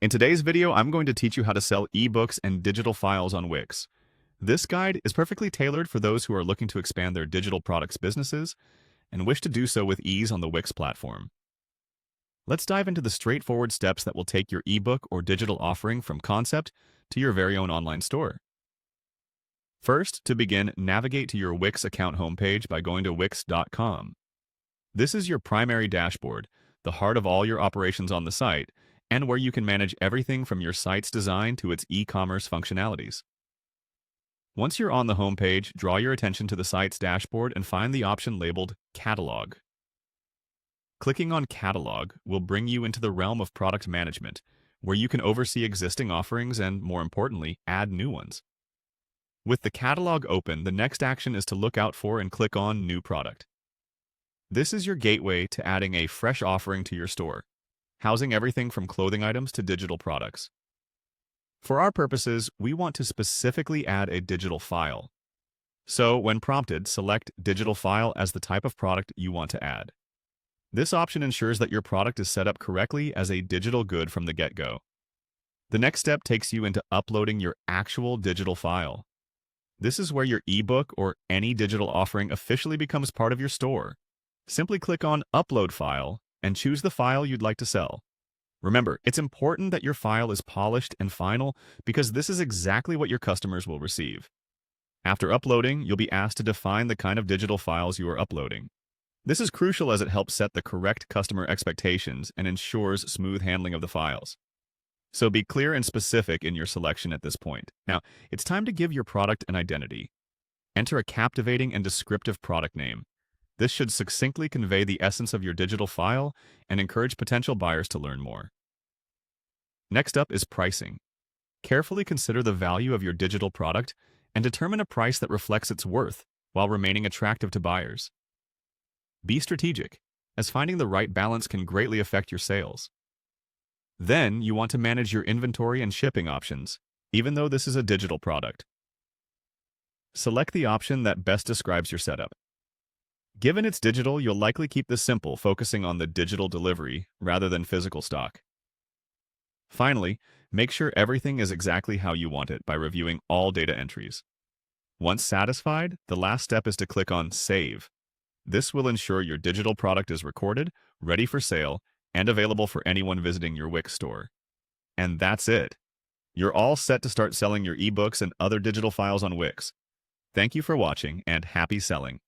In today's video, I'm going to teach you how to sell ebooks and digital files on Wix. This guide is perfectly tailored for those who are looking to expand their digital products businesses and wish to do so with ease on the Wix platform. Let's dive into the straightforward steps that will take your ebook or digital offering from concept to your very own online store. First, to begin, navigate to your Wix account homepage by going to wix.com. This is your primary dashboard, the heart of all your operations on the site, and where you can manage everything from your site's design to its e-commerce functionalities. Once you're on the homepage, draw your attention to the site's dashboard and find the option labeled Catalog. Clicking on Catalog will bring you into the realm of product management, where you can oversee existing offerings and, more importantly, add new ones. With the catalog open, the next action is to look out for and click on New Product. This is your gateway to adding a fresh offering to your store, housing everything from clothing items to digital products. For our purposes, we want to specifically add a digital file. So, when prompted, select Digital File as the type of product you want to add. This option ensures that your product is set up correctly as a digital good from the get-go. The next step takes you into uploading your actual digital file. This is where your ebook or any digital offering officially becomes part of your store. Simply click on Upload File and choose the file you'd like to sell. Remember, it's important that your file is polished and final because this is exactly what your customers will receive. After uploading, you'll be asked to define the kind of digital files you are uploading. This is crucial as it helps set the correct customer expectations and ensures smooth handling of the files. So be clear and specific in your selection at this point. Now, it's time to give your product an identity. Enter a captivating and descriptive product name. This should succinctly convey the essence of your digital file and encourage potential buyers to learn more. Next up is pricing. Carefully consider the value of your digital product and determine a price that reflects its worth while remaining attractive to buyers. Be strategic, as finding the right balance can greatly affect your sales. Then, you want to manage your inventory and shipping options, even though this is a digital product. Select the option that best describes your setup. Given it's digital, you'll likely keep this simple, focusing on the digital delivery rather than physical stock. Finally, make sure everything is exactly how you want it by reviewing all data entries. Once satisfied, the last step is to click on Save. This will ensure your digital product is recorded, ready for sale, and available for anyone visiting your Wix store. And that's it. You're all set to start selling your ebooks and other digital files on Wix. Thank you for watching, and happy selling.